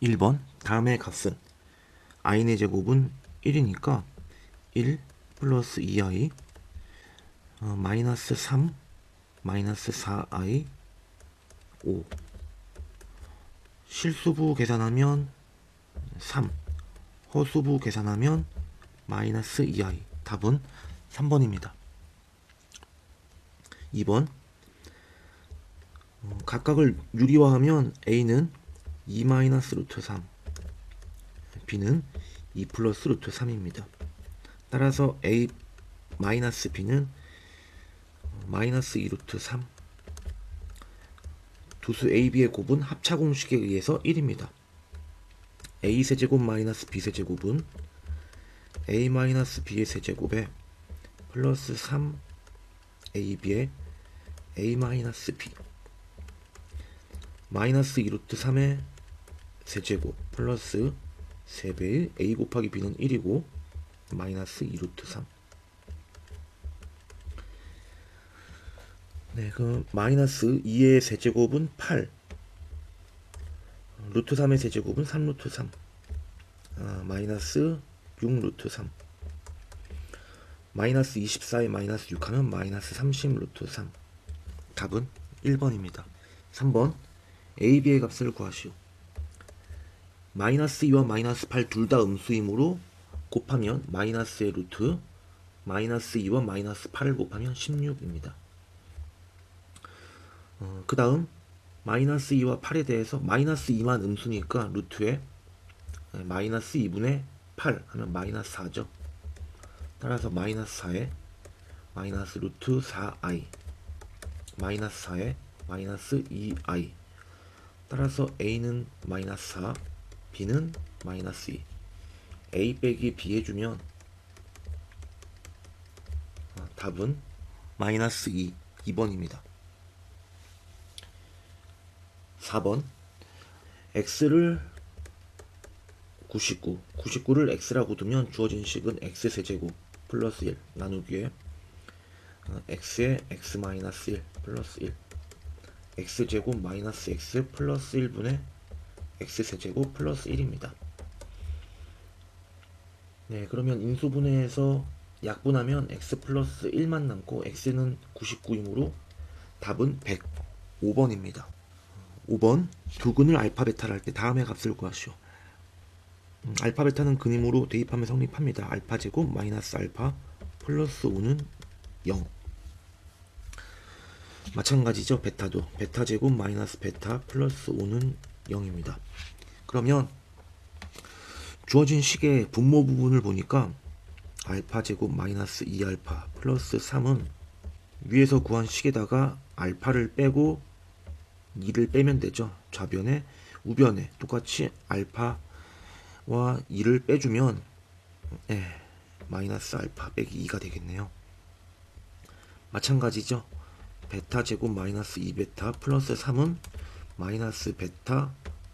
1번 다음의 값은 i의 제곱은 1이니까 1 플러스 2i 마이너스 3 마이너스 4i 5 실수부 계산하면 3 허수부 계산하면 마이너스 2i 답은 3번입니다. 2번 각각을 유리화하면 a는 2 마이너스 루트 3 b는 2 플러스 루트 3입니다. 따라서 a 마이너스 b는 마이너스 2 루트 3 두수 ab의 곱은 합차공식에 의해서 1입니다. a 세제곱 마이너스 b 세제곱은 a 마이너스 b의 세제곱에 플러스 3 ab의 a 마이너스 b 마이너스 2 루트 3의 세제곱 플러스 3배의 a 곱하기 b는 1이고 마이너스 2 루트 3. 네, 그 마이너스 2의 세제곱은 8 루트 3의 세제곱은 3 루트 3 마이너스 6 루트 3 마이너스 24에 마이너스 6 하면 마이너스 30 루트 3 답은 1번입니다. 3번 a, b의 값을 구하시오. 마이너스 2와 마이너스 8 둘 다 음수이므로 곱하면 마이너스의 루트 마이너스 2와 마이너스 8을 곱하면 16입니다. 그 다음 마이너스 2와 8에 대해서 마이너스 2만 음수니까 루트에 마이너스 2분의 8 하면 마이너스 4죠. 따라서 마이너스 4에 마이너스 루트 4i 마이너스 4에 마이너스 2i 따라서 a는 마이너스 4 b는 마이너스 2 a 빼기 b 해주면 답은 마이너스 2 2번입니다. 4번 x를 99를 x라고 두면 주어진 식은 x세제곱 플러스 1 나누기에 x에 x 마이너스 1 플러스 1 x제곱 마이너스 x 플러스 1분의 x세제곱 플러스 1입니다. 네, 그러면 인수분해해서 약분하면 x 플러스 1만 남고 x는 99이므로 답은 105번입니다. 5번 두근을 알파 베타를 할 때 다음의 값을 구하시오. 알파 베타는 근임으로 대입하면 성립합니다. 알파 제곱 마이너스 알파 플러스 5는 0 마찬가지죠. 베타도 베타 제곱 마이너스 베타 플러스 5는 0입니다. 그러면 주어진 식의 분모 부분을 보니까 알파 제곱 마이너스 2알파 플러스 3은 위에서 구한 식에다가 알파를 빼고 2를 빼면 되죠. 좌변에 우변에 똑같이 알파와 2를 빼주면 마이너스 알파 빼기 2가 되겠네요. 마찬가지죠. 베타 제곱 마이너스 2베타 플러스 3은 마이너스 베타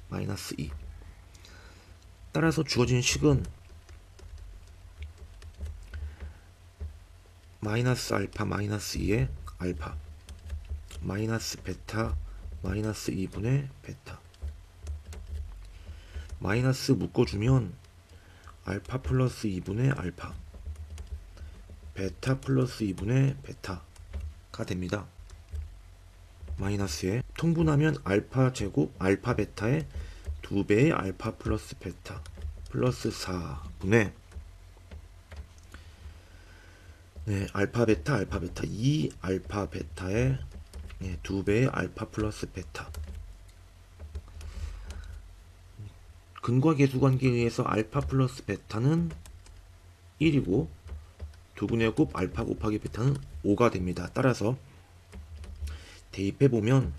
마이너스 2 따라서 주어진 식은 마이너스 알파 마이너스 2의 알파 마이너스 베타 마이너스 2분의 베타 마이너스 묶어주면 알파 플러스 2분의 알파 베타 플러스 2분의 베타가 됩니다. 마이너스에 통분하면 알파 제곱 알파 베타의 2배의 알파 플러스 베타 플러스 4분의 알파 베타 2 알파 베타의 2배의 알파 플러스 베타 근과 계수 관계에 의해서 알파 플러스 베타는 1이고 두근의 곱 알파 곱하기 베타는 5가 됩니다. 따라서 대입해보면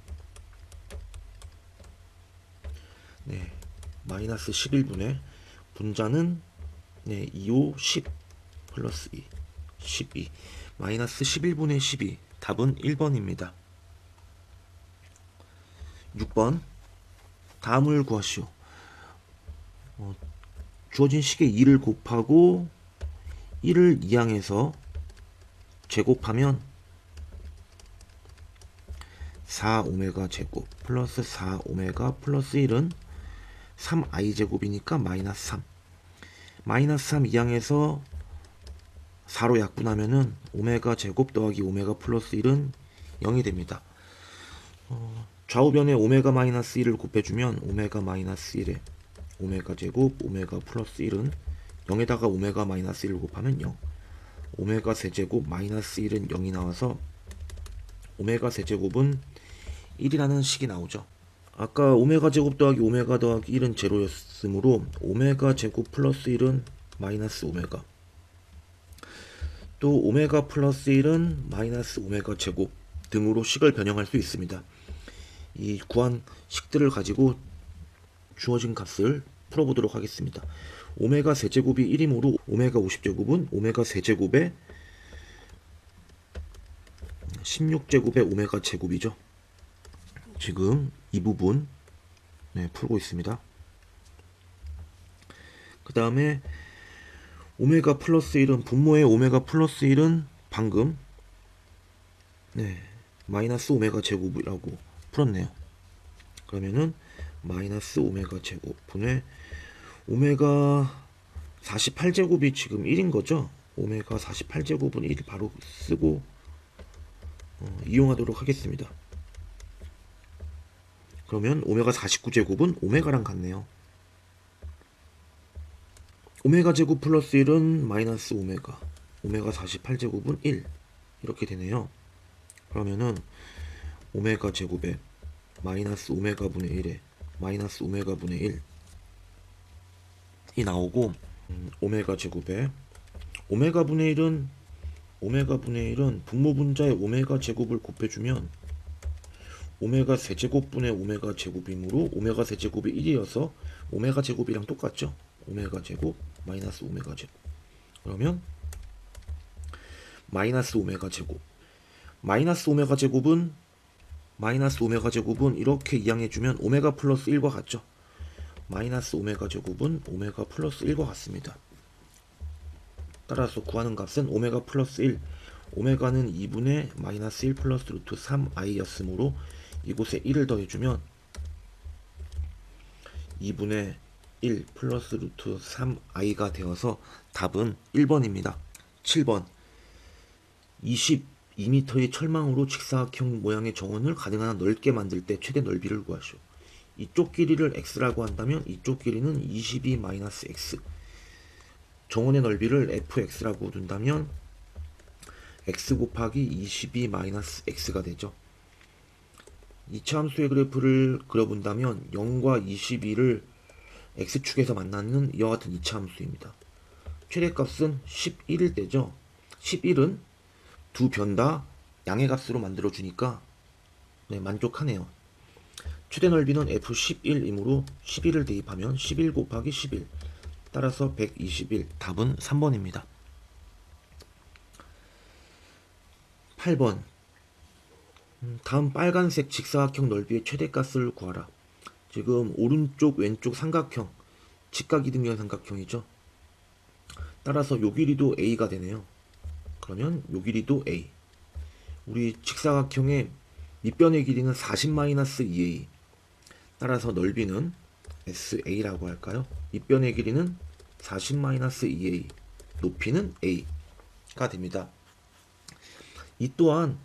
마이너스 11분의 분자는 2, 5, 10 플러스 2 12 마이너스 11분의 12 답은 1번입니다. 6번 다음을 구하시오. 주어진 식에 2를 곱하고 1을 이항해서 제곱하면 4오메가 제곱 플러스 4오메가 플러스 1은 3i 제곱이니까 마이너스 3. 마이너스 3 이항에서 4로 약분하면은 오메가 제곱 더하기 오메가 플러스 1은 0이 됩니다. 좌우변에 오메가 마이너스 1을 곱해주면 오메가 마이너스 1에 오메가 제곱 오메가 플러스 1은 0에다가 오메가 마이너스 1을 곱하면 0. 오메가 세제곱 마이너스 1은 0이 나와서 오메가 세제곱은 1이라는 식이 나오죠. 아까 오메가 제곱 더하기 오메가 더하기 1은 제로였으므로 오메가 제곱 플러스 1은 마이너스 오메가, 또 오메가 플러스 1은 마이너스 오메가 제곱 등으로 식을 변형할 수 있습니다. 이 구한 식들을 가지고 주어진 값을 풀어보도록 하겠습니다. 오메가 세제곱이 1이므로 오메가 50제곱은 오메가 세제곱에 16제곱의 오메가 제곱이죠. 지금 이 부분 풀고 있습니다. 그 다음에 오메가 플러스 1은 분모의 오메가 플러스 1은 방금 마이너스 오메가 제곱이라고 풀었네요. 그러면은 마이너스 오메가 제곱 분의 오메가 48제곱이 지금 1인 거죠. 오메가 48제곱은 1 바로 쓰고 이용하도록 하겠습니다. 그러면 오메가 49제곱은 오메가랑 같네요. 오메가 제곱 플러스 1은 마이너스 오메가, 오메가 48제곱은 1 이렇게 되네요. 그러면은 오메가 제곱에 마이너스 오메가 분의 1에 마이너스 오메가 분의 1이 나오고, 오메가 제곱에 오메가 분의 1은 분모 분자의 오메가 제곱을 곱해주면 오메가 세제곱분의 오메가 제곱이므로 오메가 세제곱이 1이어서 오메가 제곱이랑 똑같죠. 오메가 제곱 마이너스 오메가 제곱. 그러면 마이너스 오메가 제곱, 마이너스 오메가 제곱은 이렇게 이항해주면 오메가 플러스 1과 같죠. 마이너스 오메가 제곱은 오메가 플러스 1과 같습니다. 따라서 구하는 값은 오메가 플러스 1, 오메가는 2분의 마이너스 1 플러스 루트 3i 였으므로 이곳에 1을 더해주면 2분의 1 플러스 루트 3i가 되어서 답은 1번입니다. 7번 22m의 철망으로 직사각형 모양의 정원을 가능한 한 넓게 만들 때 최대 넓이를 구하시오. 이쪽 길이를 x라고 한다면 이쪽 길이는 22-x, 정원의 넓이를 fx라고 둔다면 x 곱하기 22-x가 되죠. 이차 함수의 그래프를 그려본다면 0과 22를 x축에서 만나는 이와 같은 이차 함수입니다. 최대값은 11일 때죠. 11은 두 변 다 양의 값으로 만들어주니까 만족하네요. 최대 넓이는 f11이므로 11을 대입하면 11 곱하기 11, 따라서 121, 답은 3번입니다. 8번 다음 빨간색 직사각형 넓이의 최대값을 구하라. 지금 오른쪽 왼쪽 삼각형, 직각이등변 삼각형이죠. 따라서 요 길이도 a가 되네요. 그러면 요 길이도 a. 우리 직사각형의 밑변의 길이는 40-2a. 따라서 넓이는 SA라고 할까요? 밑변의 길이는 40-2a, 높이는 a가 됩니다. 이 또한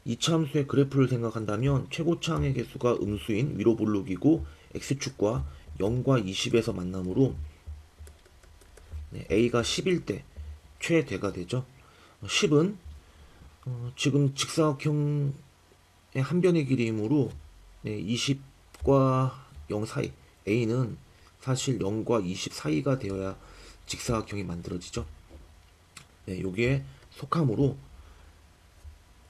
이차 함수의 그래프를 생각한다면 최고차항의 개수가 음수인 위로 볼록이고 x축과 0과 20에서 만남으로 a가 10일 때 최대가 되죠. 10은 지금 직사각형의 한 변의 길이이므로 20과 0 사이, a는 사실 0과 20 사이가 되어야 직사각형이 만들어지죠. 여기에 속함으로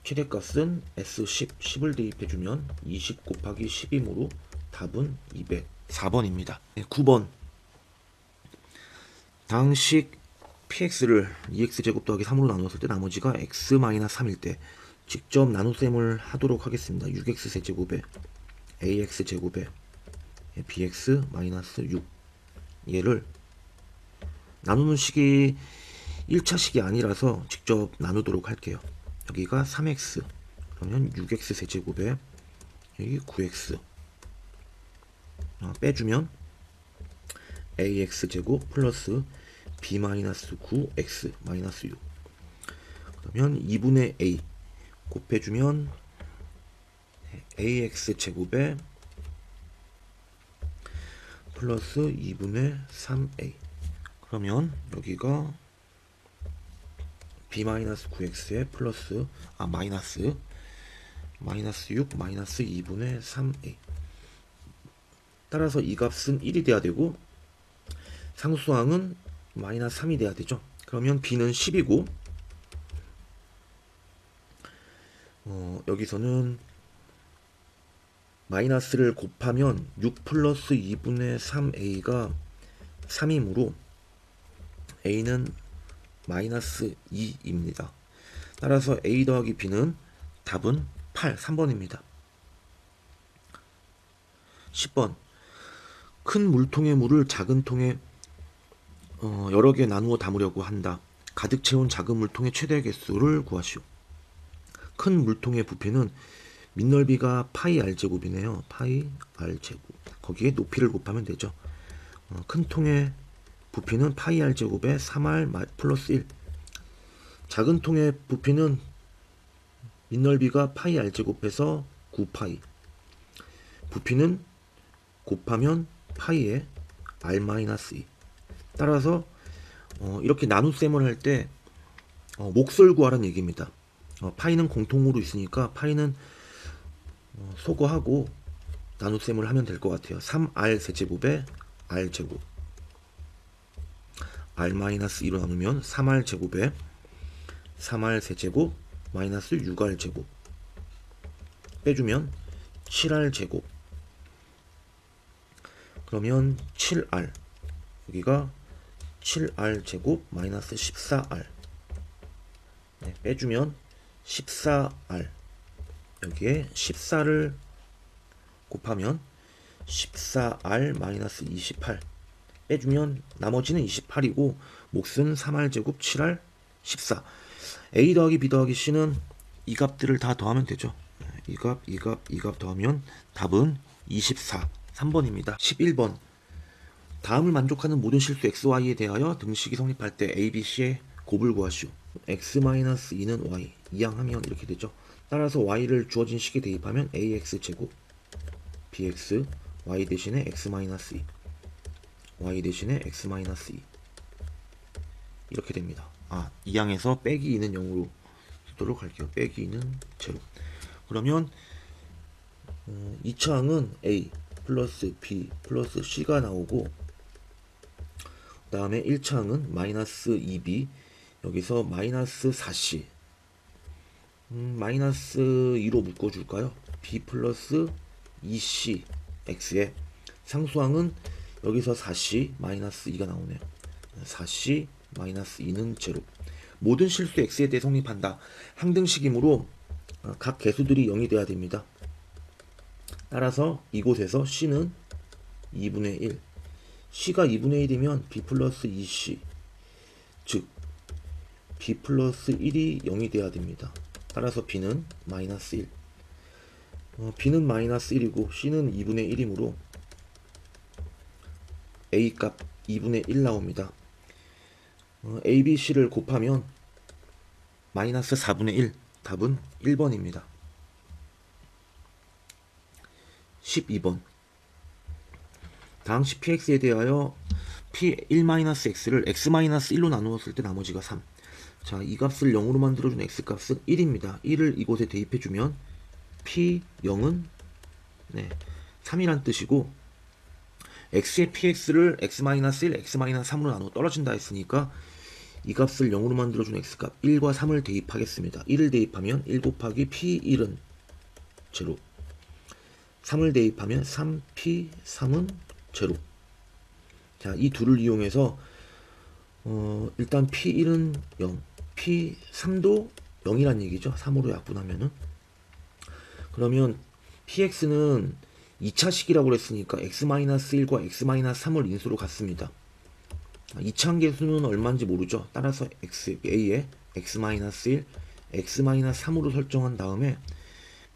최대값은 S10, 10을 대입해주면 20 곱하기 10이므로 답은 204번입니다. 9번 당식 px를 2x제곱 더하기 3으로 나누었을 때 나머지가 x-3일 때 직접 나눗셈을 하도록 하겠습니다. 6x 세제곱에 ax제곱에 bx-6, 얘를 나누는 식이 1차식이 아니라서 직접 나누도록 할게요. 여기가 3x, 그러면 6x 세제곱에 여기 9x 빼주면 ax제곱 플러스 b-9x 마이너스 6. 그러면 2분의 a 곱해주면 ax제곱에 플러스 2분의 3a. 그러면 여기가 b-9x에 플러스 마이너스 6 마이너스 2분의 3a. 따라서 이 값은 1이 돼야 되고 상수항은 마이너스 3이 돼야 되죠. 그러면 b는 10이고 여기서는 마이너스를 곱하면 6 플러스 2분의 3a가 3이므로 a는 마이너스 2입니다. 따라서 a 더하기 b는 답은 8, 3번입니다. 10번. 큰 물통의 물을 작은 통에 여러 개 나누어 담으려고 한다. 가득 채운 작은 물통의 최대 개수를 구하시오. 큰 물통의 부피는 밑넓이가 파이 r제곱이네요. 파이 r제곱. 거기에 높이를 곱하면 되죠. 큰 통의 부피는 파이 r제곱에 3r 플러스 1. 작은 통의 부피는 밑넓이가 파이 r제곱에서 9파이. 부피는 곱하면 파이에 r-2. 따라서 이렇게 나눗셈을 할 때 몫을 구하라는 얘기입니다. 파이는 공통으로 있으니까 파이는 소거하고 나눗셈을 하면 될 것 같아요. 3r 세제곱에 r제곱 r-2로 나누면 3r 제곱에 3r 세제곱 마이너스 6r 제곱 빼주면 7r 제곱. 그러면 7r 여기가 7r 제곱 마이너스 14r 빼주면 14r. 여기에 14를 곱하면 14r 마이너스 28 빼주면 나머지는 28이고 몫은 3r 제곱 7r 14. a 더하기 b 더하기 c는 이 값들을 다 더하면 되죠. 이 값 더하면 답은 24, 3번입니다. 11번. 다음을 만족하는 모든 실수 xy에 대하여 등식이 성립할 때 a, b, c의 곱을 구하시오. x-2는 y 이항하면 이렇게 되죠. 따라서 y를 주어진 식에 대입하면 ax 제곱 bx y 대신에 x-2 y 대신에 x-2 이렇게 됩니다. 이항에서 빼기 2는 0으로 쓰도록 할게요. 빼기 2는 0. 그러면 2차항은 a 플러스 b 플러스 c가 나오고 그 다음에 1차항은 마이너스 2b 여기서 마이너스 4c 마이너스 2로 묶어줄까요? b 플러스 2c x에 상수항은 여기서 4c 마이너스 2가 나오네요. 4c 마이너스 2는 제로. 모든 실수 x에 대해 성립한다. 항등식이므로 각 개수들이 0이 돼야 됩니다. 따라서 이곳에서 c는 2분의 1 c가 2분의 1이면 b 플러스 2c 즉 b 플러스 1이 0이 돼야 됩니다. 따라서 b는 마이너스 1 b는 마이너스 1이고 c는 2분의 1이므로 a 값 2분의 1 나옵니다. a, b, c를 곱하면 마이너스 4분의 1 답은 1번입니다. 12번. 당시 px에 대하여 p1-x를 x-1로 나누었을 때 나머지가 3. 자, 이 값을 0으로 만들어준 x값은 1입니다. 1을 이곳에 대입해주면 p0은 3이란 뜻이고 x의 px를 x-1, x-3으로 나누어 떨어진다 했으니까 이 값을 0으로 만들어준 x값 1과 3을 대입하겠습니다. 1을 대입하면 1 곱하기 p1은 제로 3을 대입하면 3p3은 제로. 자, 이 둘을 이용해서 일단 p1은 0 p3도 0이란 얘기죠. 3으로 약분하면은. 그러면 px는 2차식이라고 그랬으니까 x-1과 x-3을 인수로 갖습니다. 2차항 개수는 얼마인지 모르죠. 따라서 a에 x-1, x-3으로 설정한 다음에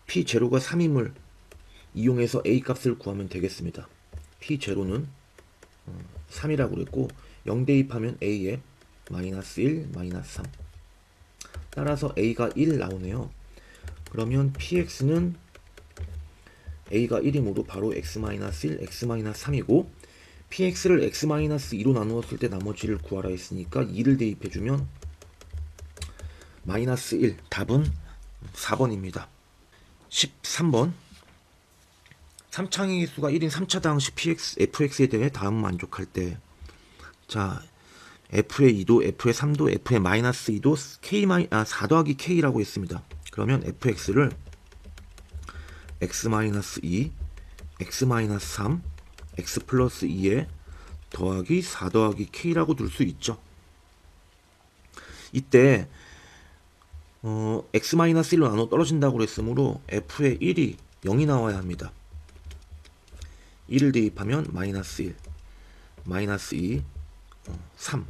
p0가 3임을 이용해서 a 값을 구하면 되겠습니다. p0는 3이라고 그랬고 0 대입하면 a에 마이너스 1, 마이너스 3. 따라서 a가 1 나오네요. 그러면 px는 a가 1이므로 바로 x-1, x-3이고 px를 x-2로 나누었을 때 나머지를 구하라 했으니까 2를 대입해주면 마이너스 1. 답은 4번입니다. 13번 3창의 수가 1인 3차 당시 fx에 대해 다음 만족할 때, 자 f의 2도, f의 3도, f의 마이너스 2도, 4 더하기 k라고 했습니다. 그러면 fx를 x-2, x-3, x 플러스 2에 더하기 4 더하기 k라고 둘 수 있죠. 이때 x-1로 나눠 떨어진다고 그랬으므로 f의 1이 0이 나와야 합니다. 1을 대입하면 마이너스 1, 마이너스 2, 3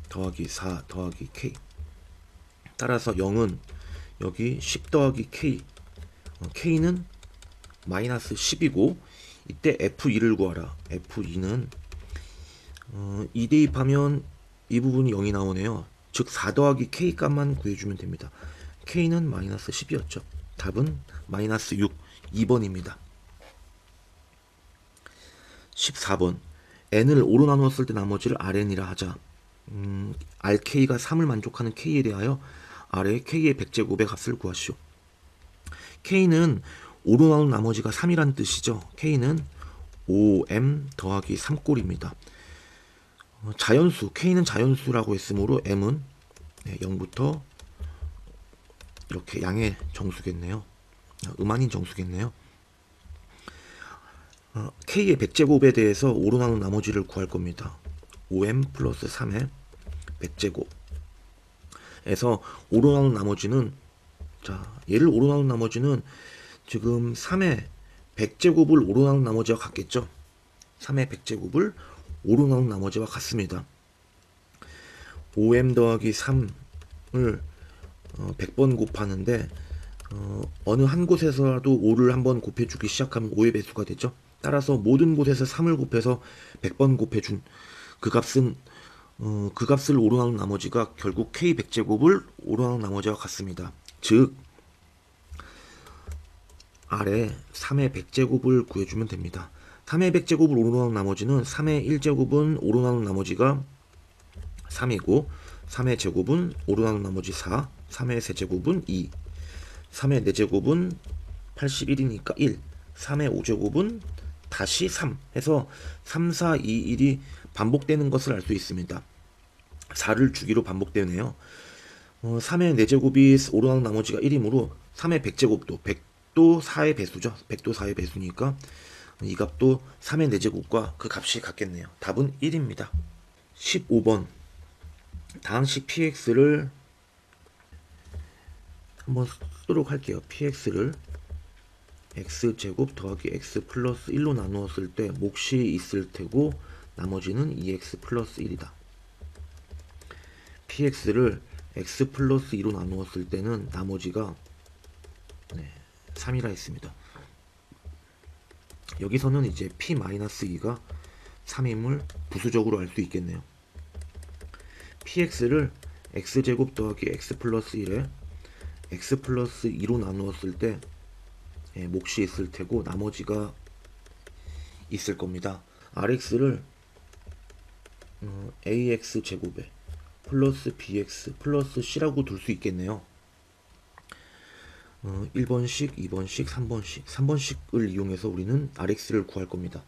더하기 4 더하기 k. 따라서 0은 여기 10 더하기 k, k는 마이너스 10이고 이때 f2를 구하라. f2는 2 대입하면 이 부분이 0이 나오네요. 즉 4 더하기 k 값만 구해주면 됩니다. k는 마이너스 10이었죠. 답은 마이너스 6, 2번입니다. 14번 n을 5로 나누었을 때 나머지를 rn이라 하자. rk가 3을 만족하는 k에 대하여 r의 k의 100제곱의 값을 구하시오. k는 5로 나눈 나머지가 3이란 뜻이죠. k는 5m 더하기 3꼴입니다. 자연수, k는 자연수라고 했으므로 m은 0부터 이렇게 양의 정수겠네요. 음한인 정수겠네요. k의 100제곱에 대해서 5로 나눈 나머지를 구할 겁니다. 5m 플러스 3의 100제곱 에서 5로 나눈 나머지는, 자 얘를 5로 나눈 나머지는 지금 3의 100제곱을 5로 나눈 나머지와 같겠죠. 3의 100제곱을 5로 나눈 나머지와 같습니다. 5m 더하기 3을 100번 곱하는데 어느 한 곳에서라도 5를 한번 곱해주기 시작하면 5의 배수가 되죠. 따라서 모든 곳에서 3을 곱해서 100번 곱해준 그 값은 그 값을 5로 나눈 나머지가 결국 k 100제곱을 5로 나눈 나머지와 같습니다. 즉 아래 3의 100제곱을 구해주면 됩니다. 3의 100제곱을 5로 나눈 나머지는 3의 1제곱은 5로 나눈 나머지가 3이고 3의 제곱은 5로 나눈 나머지 4, 3의 세제곱은 2, 3의 4제곱은 81이니까 1, 3의 5제곱은 다시 3 해서 3, 4, 2, 1이 반복되는 것을 알 수 있습니다. 4를 주기로 반복되네요. 3의 4제곱이 5로 나눈 나머지가 1이므로 3의 100제곱도 100도 4의 배수죠. 100도 4의 배수니까 이 값도 3의 4제곱과 그 값이 같겠네요. 답은 1입니다. 15번 다항식 px를 한번 쓰도록 할게요. px를 x제곱 더하기 x 플러스 1로 나누었을 때 몫이 있을 테고 나머지는 2x 플러스 1이다. px를 x 플러스 2로 나누었을 때는 나머지가 3이라 했습니다. 여기서는 이제 p-2가 3임을 부수적으로 알 수 있겠네요. px를 x제곱 더하기 x 플러스 1에 x 플러스 2로 나누었을 때 몫이 있을 테고 나머지가 있을 겁니다. rx를 ax 제곱에 플러스 bx 플러스 c라고 둘 수 있겠네요. 1번씩, 2번씩, 3번씩 3번씩을 이용해서 우리는 rx를 구할 겁니다.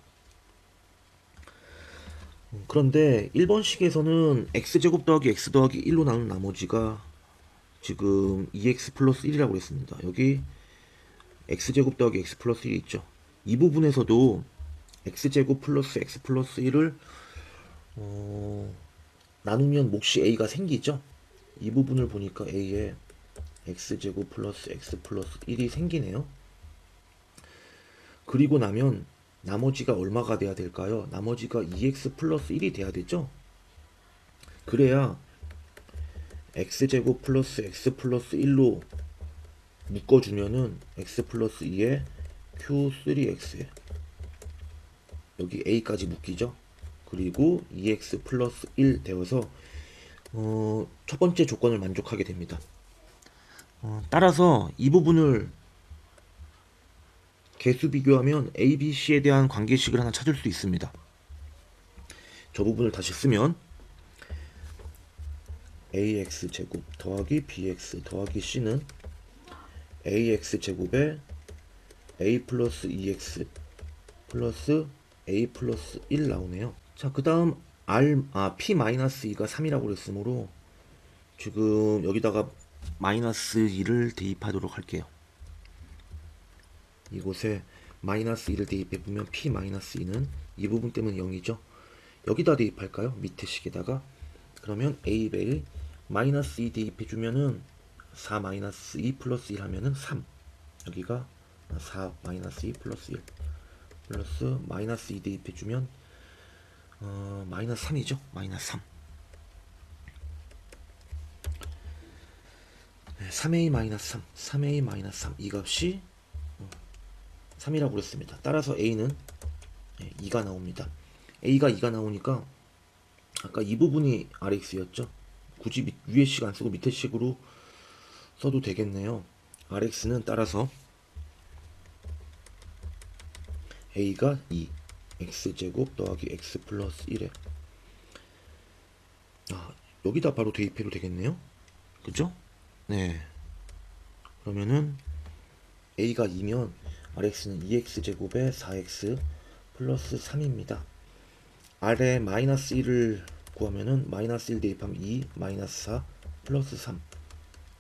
그런데 1번식에서는 x제곱 더하기 x 더하기 1로 나눈 나머지가 지금 2x 플러스 1이라고 했습니다. 여기 x제곱 더하기 x 플러스 1이 있죠. 이 부분에서도 x제곱 플러스 x 플러스 1을 나누면 몫이 a가 생기죠. 이 부분을 보니까 a에 x제곱 플러스 x 플러스 1이 생기네요. 그리고 나면 나머지가 얼마가 돼야 될까요? 나머지가 2x 플러스 1이 돼야 되죠. 그래야 x제곱 플러스 x 플러스 1로 묶어주면은 x 플러스 2에 q3x에 여기 a까지 묶이죠. 그리고 2x 플러스 1 되어서 첫 번째 조건을 만족하게 됩니다. 따라서 이 부분을 개수 비교하면 a, b, c에 대한 관계식을 하나 찾을 수 있습니다. 저 부분을 다시 쓰면 ax제곱 더하기 bx 더하기 c는 ax제곱에 a 플러스 2x 플러스 a 플러스 1 나오네요. 자, 그 다음 p-2가 3이라고 그랬으므로 지금 여기다가 마이너스 2를 대입하도록 할게요. 이곳에 마이너스 2를 대입해보면 p-2는 이 부분 때문에 0이죠. 여기다 대입할까요? 밑에 식에다가. 그러면 a 벨 마이너스 2 대입해주면은 4 마이너스 2 플러스 1 하면은 3. 여기가 4 마이너스 2 플러스 1 플러스 마이너스 2 대입해주면 마이너스 3이죠. 마이너스 3. 3a 마이너스 3, 3a 마이너스 3. 이 값이 3이라고 그랬습니다. 따라서 a는 2가 나옵니다. a가 2가 나오니까 아까 이 부분이 rx였죠. 굳이 위에 식 안 쓰고 밑에 식으로 써도 되겠네요. rx는 따라서 a가 2, x제곱 더하기 x 플러스 1에 여기다 바로 대입해도 되겠네요. 그죠? 네. 그러면은 a가 2면 rx는 2x제곱에 4x 플러스 3입니다. r에 마이너스 1을 구하면은 마이너스 1 대입하면 2 마이너스 4 플러스 3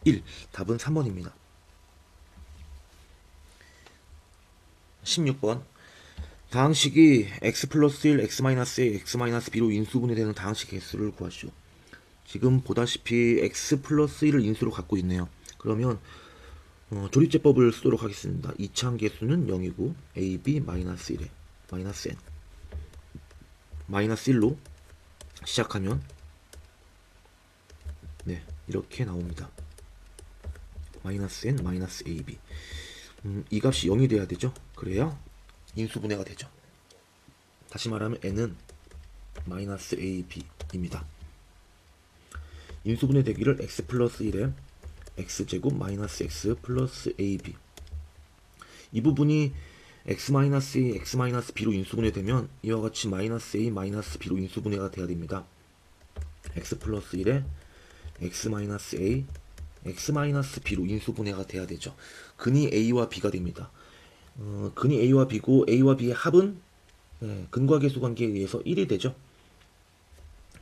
1. 답은 3번입니다. 16번 다항식이 x 플러스 1, x 마이너스 a, x 마이너스 b로 인수분해 되는 다항식 개수를 구하시오. 지금 보다시피 x 플러스 1을 인수로 갖고 있네요. 그러면 조립제법을 쓰도록 하겠습니다. 이차항 개수는 0이고 a, b 마이너스 1에 마이너스 n 마이너스 1로 시작하면 네 이렇게 나옵니다. 마이너스 n 마이너스 ab 이 값이 0이 돼야 되죠. 그래야 인수분해가 되죠. 다시 말하면 n은 마이너스 ab입니다. 인수분해 되기를 x 플러스 1에 x제곱 마이너스 x 플러스 ab 이 부분이 x 마이너스 a, x 마이너스 b로 인수분해 되면 이와 같이 마이너스 a, 마이너스 b로 인수분해가 돼야 됩니다. x 플러스 1에 x 마이너스 a, x 마이너스 b로 인수분해가 돼야 되죠. 근이 a와 b가 됩니다. 근이 a와 b고 a와 b의 합은 근과계수 관계에 의해서 1이 되죠.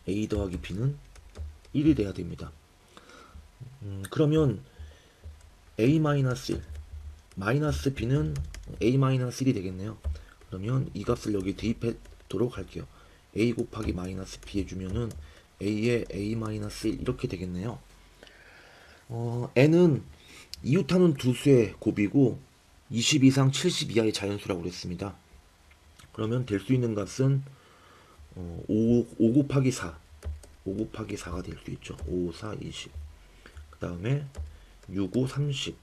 a 더하기 b는 1이 돼야 됩니다. 그러면 a 마이너스 1 마이너스 b는 a 마이너스 1이 되겠네요. 그러면 이 값을 여기 대입하도록 할게요. a 곱하기 마이너스 b 해주면은 a에 a 마이너스 1 이렇게 되겠네요. n은 이웃하는 두 수의 곱이고 20 이상 70 이하의 자연수라고 그랬습니다. 그러면 될 수 있는 값은 5 곱하기 4 5 곱하기 4가 될 수 있죠. 5, 4, 20 그 다음에 6, 5, 30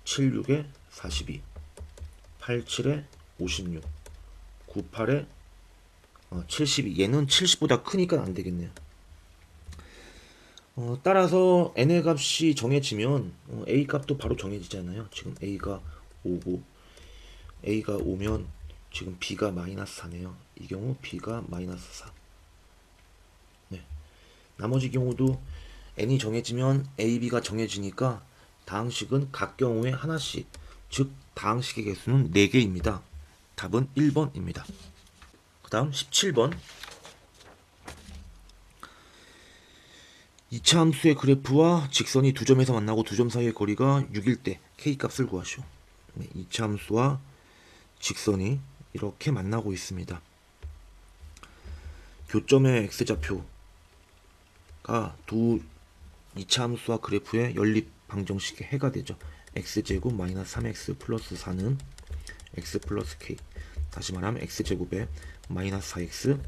7, 6에 42 8, 7에 56 9, 8에 72 얘는 70보다 크니까 안 되겠네요. 따라서 n의 값이 정해지면 a 값도 바로 정해지잖아요. 지금 a가 5고 a가 5면 지금 b가 마이너스 4네요. 이 경우 b가 마이너스 4 네. 나머지 경우도 n이 정해지면 a, b가 정해지니까 다항식은 각 경우에 하나씩 즉 다항식의 개수는 4개입니다. 답은 1번입니다. 그 다음 17번 2차 함수의 그래프와 직선이 두 점에서 만나고 두 점 사이의 거리가 6일 때 k값을 구하시오. 2차 함수와 직선이 이렇게 만나고 있습니다. 교점의 x좌표가 두 2차 함수와 그래프의 연립 방정식의 해가 되죠. x제곱 마이너스 3x 플러스 4는 x 플러스 k 다시 말하면 x제곱에 마이너스 4x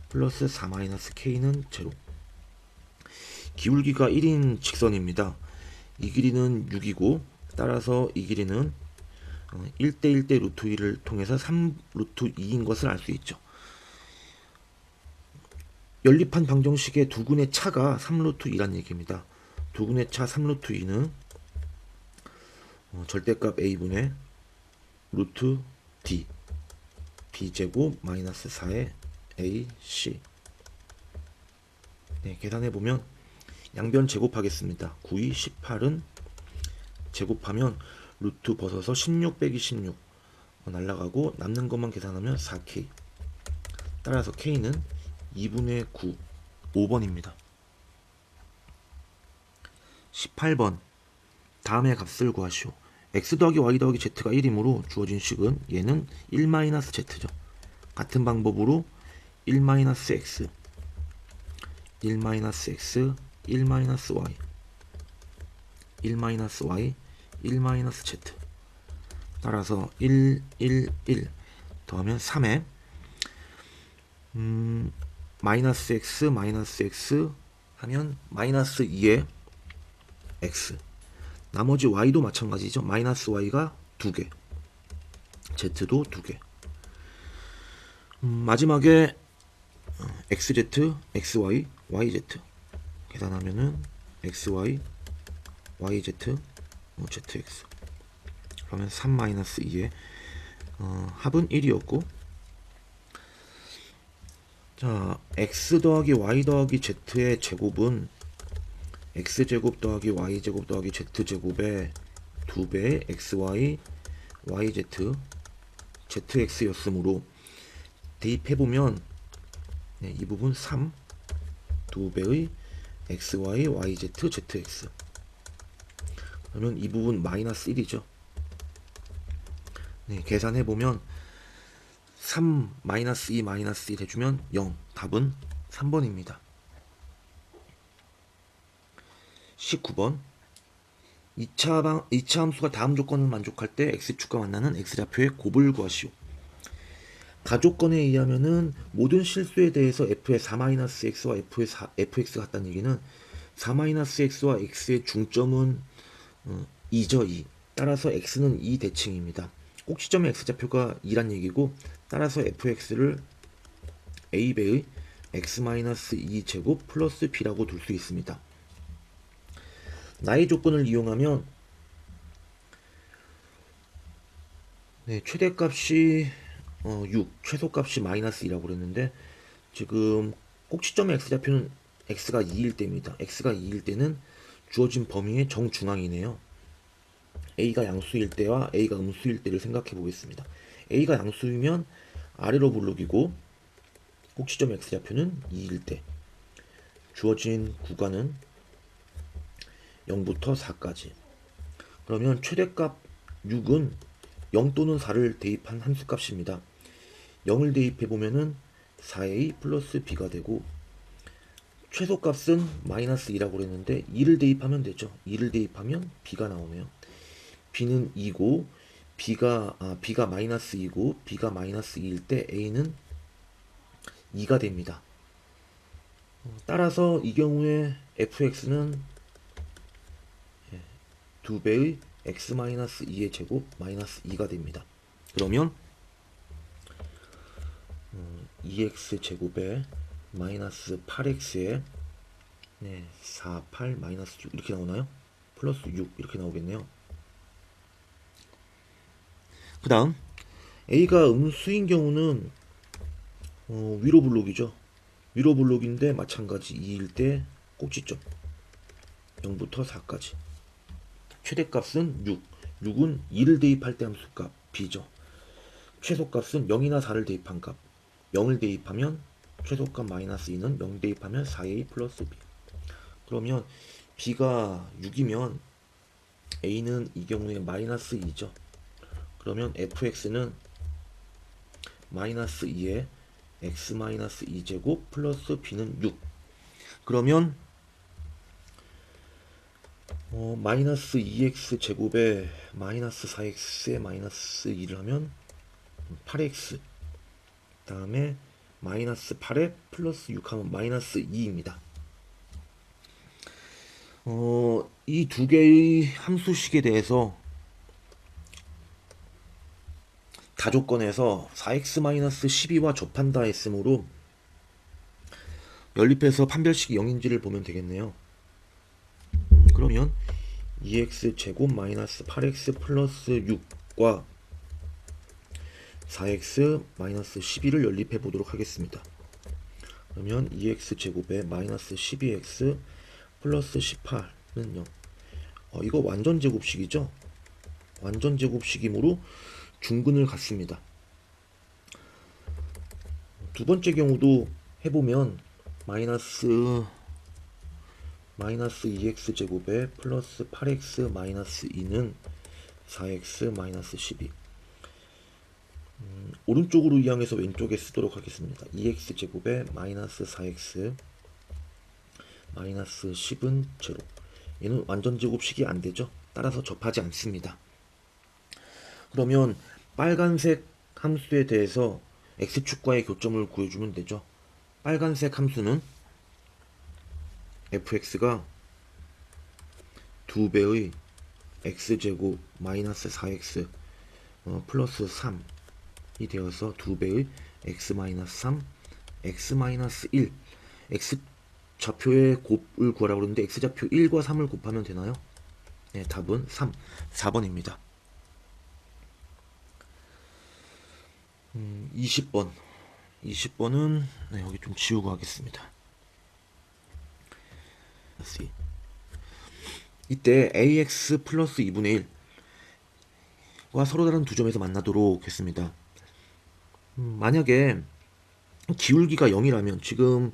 플러스 4 마이너스 k는 제로 기울기가 1인 직선입니다. 이 길이는 6이고 따라서 이 길이는 1대 1대 루트 2를 통해서 3 루트 2인 것을 알 수 있죠. 연립한 방정식의 두근의 차가 3루트 2란 얘기입니다. 두근의 차 3루트 2는 절대값 a분의 루트 d b제곱 마이너스 4의 ac. 네, 계산해보면 양변 제곱하겠습니다. 9, 2, 18은 제곱하면 루트 벗어서 16 빼기 16 날라가고 남는 것만 계산하면 4k. 따라서 k는 2분의 9 5번입니다. 18번 다음의 값을 구하시오. x 더하기 y 더하기 z가 1이므로 주어진 식은 얘는 1-z죠. 같은 방법으로 1-x 1-x 1-y 1-y 1-z. 따라서 1, 1, 1 더하면 3에 마이너스 x 마이너스 x 하면 마이너스 2의 x. 나머지 y도 마찬가지죠. 마이너스 y가 2개, z도 2개. 마지막에 xz, xy, yz 계산하면은 xy, yz, zx. 그러면 3-2에 합은 1이었고, 자, x 더하기 y 더하기 z의 제곱은 x제곱 더하기 y제곱 더하기 z제곱의 2배의 xy, yz, zx였으므로 대입해보면 이 부분 3, 2배의 xy, yz, zx. 그러면 이 부분 마이너스 1이죠. 네, 계산해보면 3 마이너스 2 마이너스 1 해주면 0. 답은 3번입니다. 19번 2차 함수가 다음 조건을 만족할 때 x축과 만나는 x좌표의 곱을 구하시오. 가조건에 의하면은 모든 실수에 대해서 f의 4-x와 fx 같다는 얘기는 4-x와 x의 중점은 2죠. 2. 따라서 x는 2 대칭입니다. 꼭지점의 x좌표가 2란 얘기고, 따라서 fx를 a배의 x-2 제곱 플러스 b라고 둘 수 있습니다. 나의 조건을 이용하면 최대값이 6, 최소값이 마이너스 2라고 그랬는데, 지금 꼭지점의 x좌표는 x가 2일 때입니다. x가 2일 때는 주어진 범위의 정중앙이네요. a가 양수일 때와 a가 음수일 때를 생각해 보겠습니다. a가 양수이면 아래로 블록이고, 꼭지점 x좌표는 2일 때 주어진 구간은 0부터 4까지. 그러면 최대값 6은 0 또는 4를 대입한 함수값입니다. 0을 대입해보면은 4a 플러스 b가 되고, 최소값은 마이너스 2라고 그랬는데 2를 대입하면 되죠. 2를 대입하면 b가 나오네요. b는 2고 b가 마이너스 2고 b가 마이너스 2일 때 a는 2가 됩니다. 따라서 이 경우에 fx는 2배의 x-2의 제곱 마이너스 2가 됩니다. 그러면 2x 제곱에 마이너스 8x에 4, 8, 마이너스 6 이렇게 나오나요? 플러스 6 이렇게 나오겠네요. 그 다음 a가 음수인 경우는 위로 블록이죠. 위로 블록인데 마찬가지 2일 때 꼭지점 0부터 4까지. 최대값은 6. 6은 2를 대입할 때 함수값 b죠. 최소값은 0이나 4를 대입한 값. 0을 대입하면 최소값 마이너스 2는 0 대입하면 4a 플러스 b. 그러면 b가 6이면 a는 이 경우에 마이너스 2죠. 그러면 fx는 마이너스 2에 x-2 제곱 플러스 b는 6. 그러면 마이너스 2x 제곱에 마이너스 4x에 마이너스 2를 하면 8x, 다음에 마이너스 8에 플러스 6 하면 마이너스 2입니다. 이 두 개의 함수식에 대해서 다조건에서 4x-12와 접한다 했으므로 연립해서 판별식이 0인지를 보면 되겠네요. 그러면 2x 제곱 마이너스 8x 플러스 6과 4x 마이너스 12를 연립해 보도록 하겠습니다. 그러면 2x 제곱에 마이너스 12x 플러스 18는 0. 이거 완전 제곱식이죠? 완전 제곱식이므로 중근을 갖습니다. 두 번째 경우도 해보면 마이너스 2x 제곱에 플러스 8x 마이너스 2는 4x 마이너스 12. 오른쪽으로 이항해서 왼쪽에 쓰도록 하겠습니다. 2x 제곱에 마이너스 4x 마이너스 10은 제로. 얘는 완전 제곱식이 안되죠. 따라서 접하지 않습니다. 그러면 빨간색 함수에 대해서 x축과의 교점을 구해주면 되죠. 빨간색 함수는 fx가 2배의 x제곱 마이너스 4x 플러스 3이 되어서 2배의 x 마이너스 3 x 마이너스 1 x 좌표의 곱을 구하라고 그러는데 x좌표 1과 3을 곱하면 되나요? 네, 답은 4번입니다. 20번은 네, 여기 좀 지우고 하겠습니다. 이때 ax 플러스 2분의 1과 서로 다른 두 점에서 만나도록 했습니다. 만약에 기울기가 0이라면 지금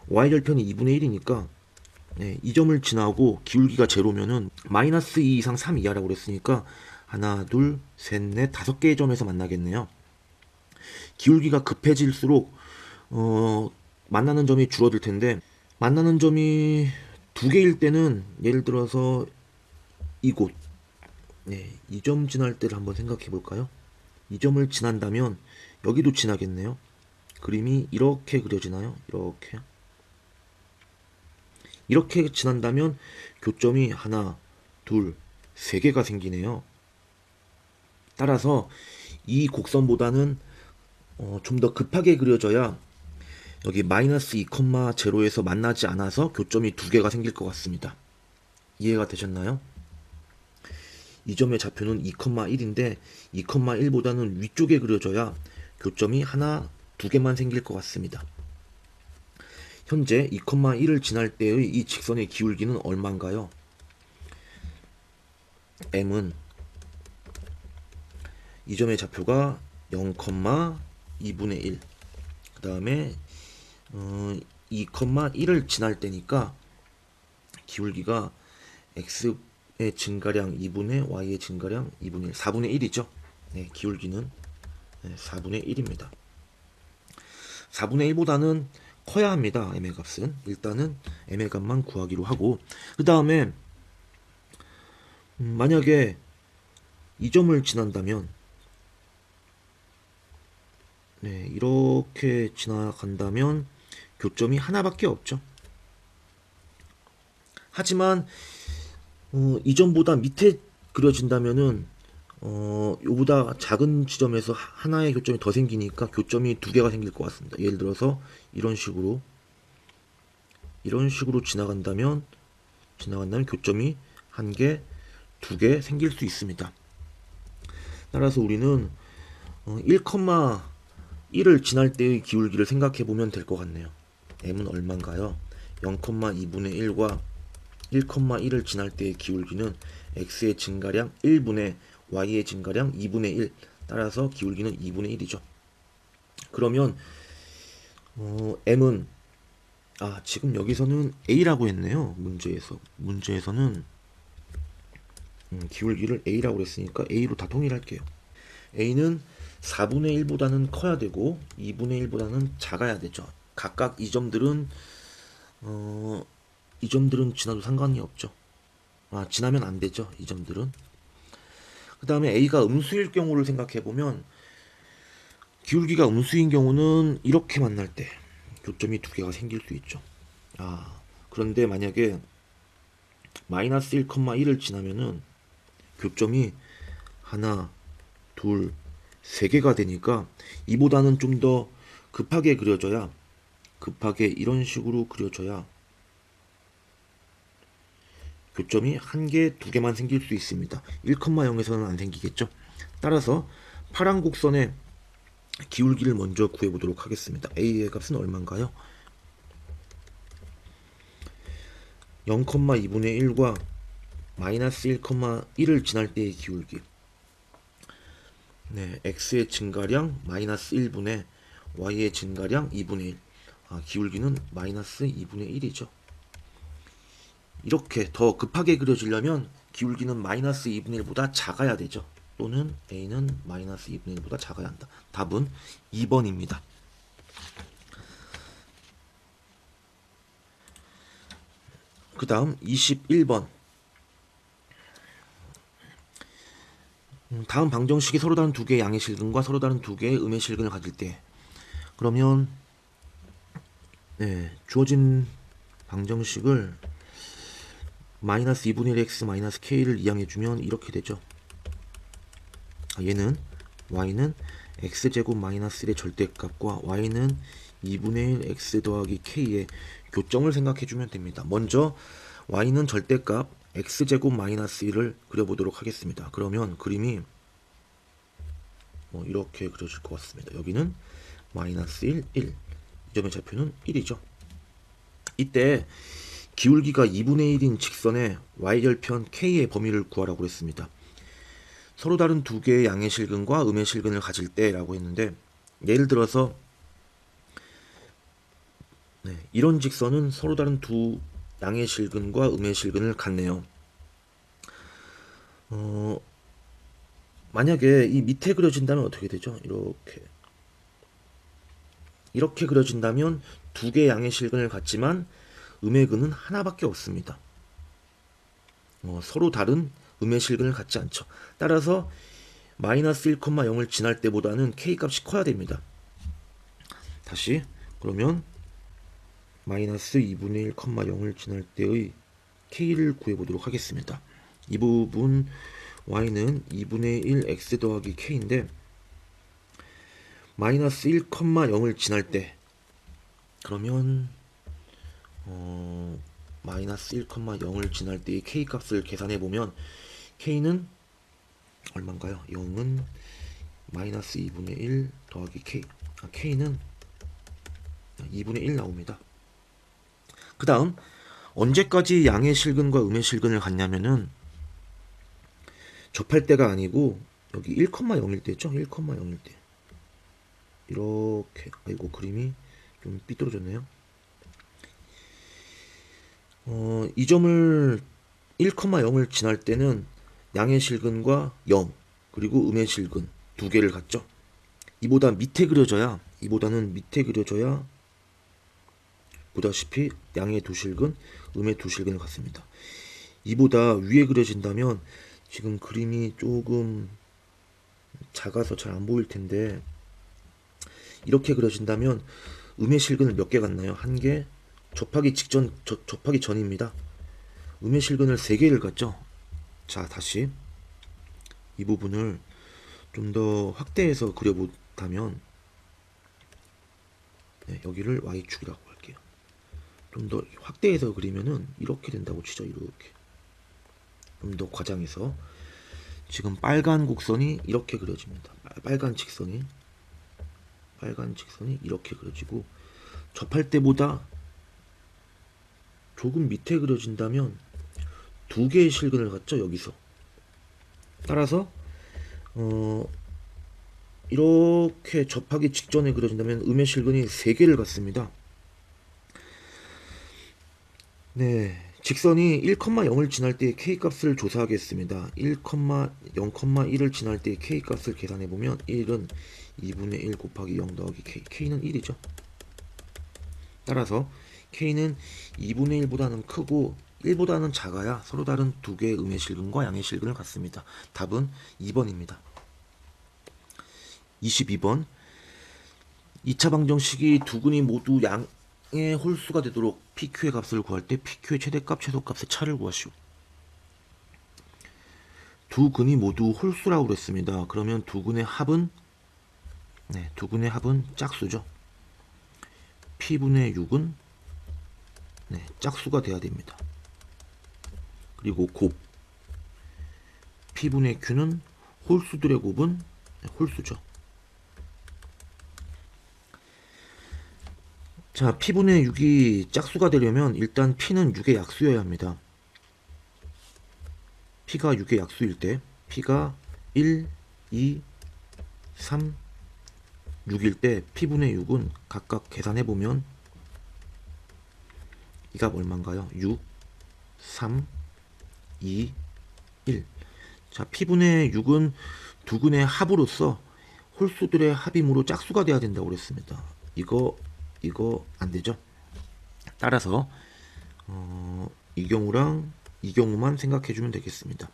y절편이 2분의 1이니까 네, 이 점을 지나고 기울기가 제로면은 마이너스 2 이상 3 이하라고 그랬으니까 하나 둘 셋 넷 5개의 점에서 만나겠네요. 기울기가 급해질수록 만나는 점이 줄어들 텐데 만나는 점이 2개일 때는 예를 들어서 이곳 네, 이 점 지날 때를 한번 생각해 볼까요? 이 점을 지난다면 여기도 지나겠네요. 그림이 이렇게 그려지나요? 이렇게 지난다면 교점이 하나, 둘, 3개가 생기네요. 따라서 이 곡선보다는 좀 더 급하게 그려져야 여기 마이너스 2,0에서 만나지 않아서 교점이 2개가 생길 것 같습니다. 이해가 되셨나요? 이 점의 좌표는 2,1인데 2,1보다는 위쪽에 그려져야 교점이 하나, 2개만 생길 것 같습니다. 현재 2,1을 지날 때의 이 직선의 기울기는 얼마인가요? m은 이 점의 좌표가 0,2분의 1. 그 다음에 2,1을 지날 때니까 기울기가 x의 증가량 2분의 y의 증가량 2분의 1, 4분의 1이죠. 네, 기울기는 4분의 1입니다. 4분의 1보다는 커야 합니다. m의 값은. 일단은 m의 값만 구하기로 하고 그 다음에 만약에 이 점을 지난다면 네, 이렇게 지나간다면 교점이 하나밖에 없죠. 하지만 이 점보다 밑에 그려진다면은 요보다 작은 지점에서 하나의 교점이 더 생기니까 교점이 2개가 생길 것 같습니다. 예를 들어서 이런 식으로 지나간다면 교점이 1개, 2개 생길 수 있습니다. 따라서 우리는 1,1을 지날 때의 기울기를 생각해 보면 될 것 같네요. m은 얼마인가요? 0,2분의 1과 1,1을 지날 때의 기울기는 x의 증가량 1분의 y의 증가량 2분의 1. 따라서 기울기는 2분의 1이죠. 그러면 m은 지금 여기서는 a라고 했네요. 문제에서는 기울기를 a라고 했으니까 a로 다 통일할게요. a는 4분의 1보다는 커야 되고 2분의 1보다는 작아야 되죠. 각각 이 점들은 지나도 상관이 없죠. 지나면 안 되죠. 이 점들은. 그 다음에 a가 음수일 경우를 생각해 보면 기울기가 음수인 경우는 이렇게 만날 때 교점이 2개가 생길 수 있죠. 그런데 만약에 마이너스 1,1을 지나면은 교점이 하나, 둘, 3개가 되니까 이보다는 좀 더 급하게 그려져야 급하게 이런 식으로 그려져야 교점이 한 개, 두 개만 생길 수 있습니다. 1,0에서는 안 생기겠죠. 따라서 파란 곡선의 기울기를 먼저 구해보도록 하겠습니다. A의 값은 얼마인가요? 0,2분의 1과 마이너스 1,1을 지날 때의 기울기. 네, x의 증가량 마이너스 1분의 y의 증가량 2분의 1. 기울기는 마이너스 2분의 1이죠. 이렇게 더 급하게 그려지려면 기울기는 마이너스 2분의 1보다 작아야 되죠. 또는 a는 마이너스 2분의 1보다 작아야 한다. 답은 2번입니다. 그 다음 21번. 다음 방정식이 서로 다른 두 개의 양의 실근과 서로 다른 두 개의 음의 실근을 가질 때, 그러면 주어진 방정식을 마이너스 2분의 1 x 마이너스 k를 이항해주면 이렇게 되죠. 얘는 y는 x제곱 마이너스 1의 절대값과 y는 2분의 1 x 더하기 k의 교점을 생각해주면 됩니다. 먼저 y는 절대값 x제곱 마이너스 1을 그려보도록 하겠습니다. 그러면 그림이 이렇게 그려질 것 같습니다. 여기는 마이너스 1, 1. 이 점의 좌표는 1이죠. 이때 기울기가 2분의 1인 직선의 y절편 k의 범위를 구하라고 했습니다. 서로 다른 두 개의 양의 실근과 음의 실근을 가질 때라고 했는데, 예를 들어서 이런 직선은 서로 다른 두 양의 실근과 음의 실근을 갖네요. 만약에 이 밑에 그려진다면 어떻게 되죠? 이렇게 그려진다면 두 개의 양의 실근을 갖지만 음의 근은 하나밖에 없습니다. 서로 다른 음의 실근을 갖지 않죠. 따라서 마이너스 1,0을 지날 때보다는 k값이 커야 됩니다. 다시 그러면 마이너스 2분의 1,0을 지날 때의 k를 구해보도록 하겠습니다. 이 부분 y는 2분의 1 x 더하기 k인데, 마이너스 1,0을 지날 때, 그러면 마이너스 1,0을 지날 때의 k값을 계산해보면 k는 얼마인가요? 0은 마이너스 2분의 1 더하기 k. k는 2분의 1 나옵니다. 그 다음 언제까지 양의 실근과 음의 실근을 갖냐면은 접할 때가 아니고 여기 1,0일 때죠. 1,0일 때. 이렇게, 아이고 그림이 좀 삐뚤어졌네요. 이 점을 1,0을 지날 때는 양의 실근과 0 그리고 음의 실근 두 개를 갖죠. 이보다는 밑에 그려져야 보다시피 양의 두 실근, 음의 두 실근을 갖습니다. 이보다 위에 그려진다면, 지금 그림이 조금 작아서 잘 안 보일 텐데, 이렇게 그려진다면 음의 실근을 몇 개 갖나요? 한 개. 접하기 전입니다. 음의 실근을 3개를 갖죠. 자, 다시 이 부분을 좀 더 확대해서 그려보다면, 여기를 y축이라고 할게요. 좀 더 확대해서 그리면은 이렇게 된다고 치죠. 이렇게 좀 더 과장해서, 지금 빨간 곡선이 이렇게 그려집니다. 빨간 직선이 이렇게 그려지고, 접할 때보다 조금 밑에 그려진다면 두 개의 실근을 갖죠. 여기서. 따라서 이렇게 접하기 직전에 그려진다면 음의 실근이 3개를 갖습니다. 네, 직선이 1,0을 지날 때의 k값을 조사하겠습니다. 0,1을 지날 때의 k값을 계산해보면 1은 2분의 1 곱하기 0 더하기 k는 1이죠. 따라서 k는 2분의 1보다는 크고 1보다는 작아야 서로 다른 두 개의 음의 실근과 양의 실근을 갖습니다. 답은 2번입니다. 22번. 2차 방정식이 두 근이 모두 양의 홀수가 되도록 PQ의 값을 구할 때 PQ의 최대값, 최소값의 차를 구하시오. 두 근이 모두 홀수라고 그랬습니다. 그러면 두 근의 합은 짝수죠. p분의 6은 네, 짝수가 돼야 됩니다. 그리고 곱 p분의 q는 홀수들의 곱은 홀수죠. 자, p분의 6이 짝수가 되려면 일단 p는 6의 약수여야 합니다. p가 6의 약수일 때 p가 1, 2, 3, 6일 때 p분의 6은 각각 계산해보면 이 값 얼마인가요? 6, 3, 2, 1. 자, p분의 6은 두근의 합으로서 홀수들의 합임으로 짝수가 돼야 된다고 그랬습니다. 이거 안 되죠. 따라서 이 경우랑 이 경우만 생각해 주면 되겠습니다.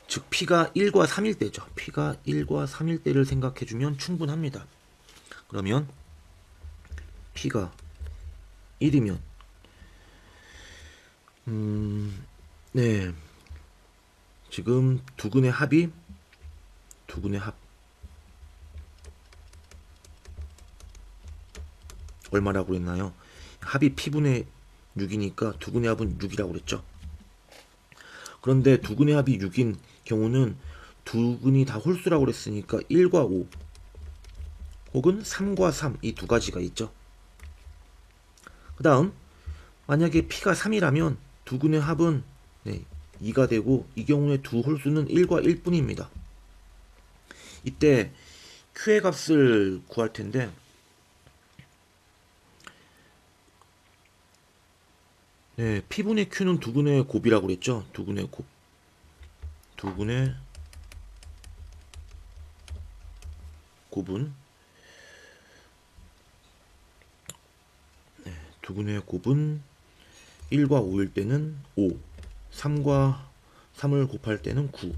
즉 p가 1과 3일 때죠. p가 1과 3일 때를 생각해 주면 충분합니다. 그러면 p가 1이면 네, 지금 두근의 합 얼마라고 했나요? 합이 p분의 6이니까 두근의 합은 6이라고 그랬죠. 그런데 두근의 합이 6인 경우는 두근이 다 홀수라고 그랬으니까 1과 5 혹은 3과 3 이 두 가지가 있죠. 그 다음 만약에 p가 3이라면 두근의 합은 2가 되고 이 경우에 두 홀수는 1과 1 뿐입니다. 이때 q의 값을 구할 텐데 네, p분의 q는 두근의 곱이라고 그랬죠. 두근의 곱. 두근의 곱은 두근의 곱은 1과 5일 때는 5, 3과 3을 곱할 때는 9,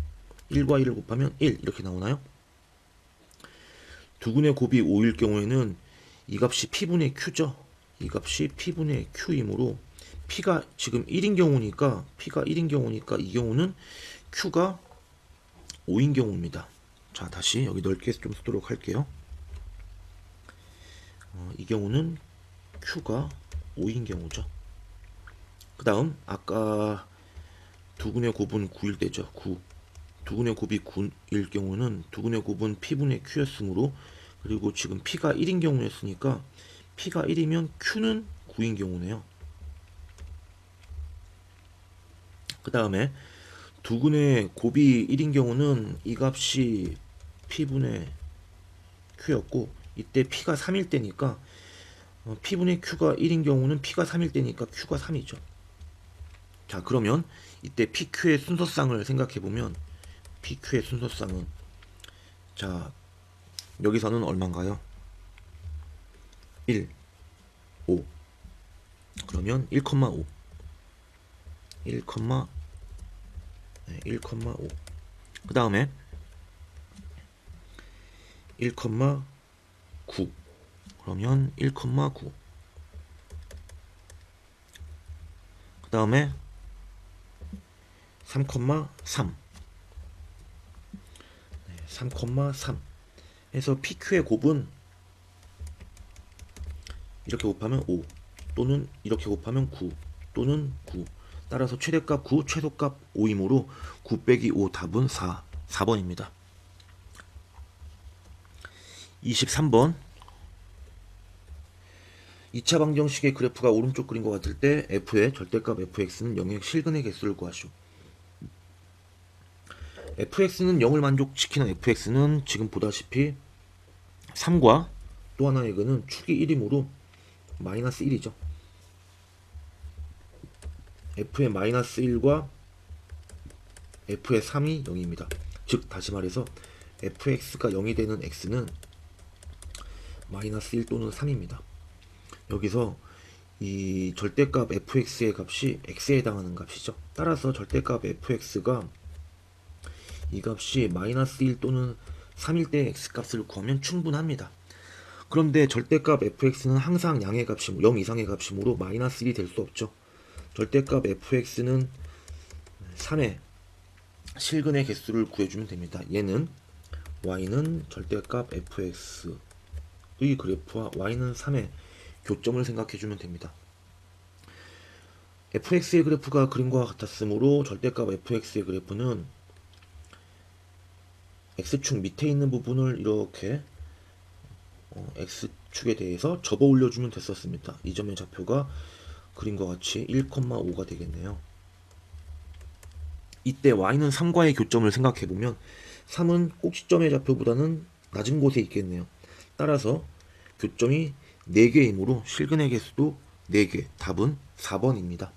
1과 1을 곱하면 1 이렇게 나오나요? 두근의 곱이 5일 경우에는 이 값이 p분의 q죠. 이 값이 p분의 q이므로 p가 지금 1인 경우니까 이 경우는 q가 5인 경우입니다. 자, 다시 여기 넓게 좀 쓰도록 할게요. 이 경우는 q가 5인 경우죠. 그 다음 아까 두근의 곱은 9일 때죠. 9. 두근의 곱이 9일 경우는 두근의 곱은 p분의 q였으므로 그리고 지금 p가 1인 경우였으니까 p가 1이면 q는 9인 경우네요. 그 다음에 두근의 곱이 1인 경우는 이 값이 p분의 q였고 이때 p가 3일 때니까 p분의 q가 1인 경우는 p가 3일 때니까 q가 3이죠. 자, 그러면 이때 pq의 순서쌍을 생각해보면 pq의 순서쌍은 자, 여기서는 얼마인가요? 1, 5. 그러면 1,5. 1,5. 그 다음에 1,9. 그러면 1,9. 그 다음에 3,3. 3,3 해서 PQ의 곱은 이렇게 곱하면 5 또는 이렇게 곱하면 9 또는 9 따라서 최대값 9 최소값 5이므로 9 빼기 5 답은 4번입니다. 23번 2차 방정식의 그래프가 오른쪽 그린 것 같을 때 f의 절대값 fx는 0의 실근의 개수를 구하시오. fx는 0을 만족시키는 fx는 지금 보다시피 3과 또 하나의 근은 축이 1이므로 마이너스 1이죠. f의 마이너스 1과 f의 3이 0입니다. 즉 다시 말해서 fx가 0이 되는 x는 마이너스 1 또는 3입니다. 여기서 이 절대값 fx의 값이 x에 해당하는 값이죠. 따라서 절대값 fx가 이 값이 마이너스 1 또는 3일 때 x값을 구하면 충분합니다. 그런데 절대값 fx는 항상 양의 값이 0 이상의 값이므로 마이너스 1이 될 수 없죠. 절대값 fx는 3의 실근의 개수를 구해주면 됩니다. 얘는 y는 절대값 fx 그래프와 y는 3의 교점을 생각해 주면 됩니다. fx의 그래프가 그림과 같았으므로 절대값 fx의 그래프는 x축 밑에 있는 부분을 이렇게 x축에 대해서 접어 올려주면 됐었습니다. 이 점의 좌표가 그림과 같이 1,5가 되겠네요. 이때 y는 3과의 교점을 생각해보면 3은 꼭지점의 좌표보다는 낮은 곳에 있겠네요. 따라서 교점이 4개이므로 실근의 개수도 4개, 답은 4번입니다.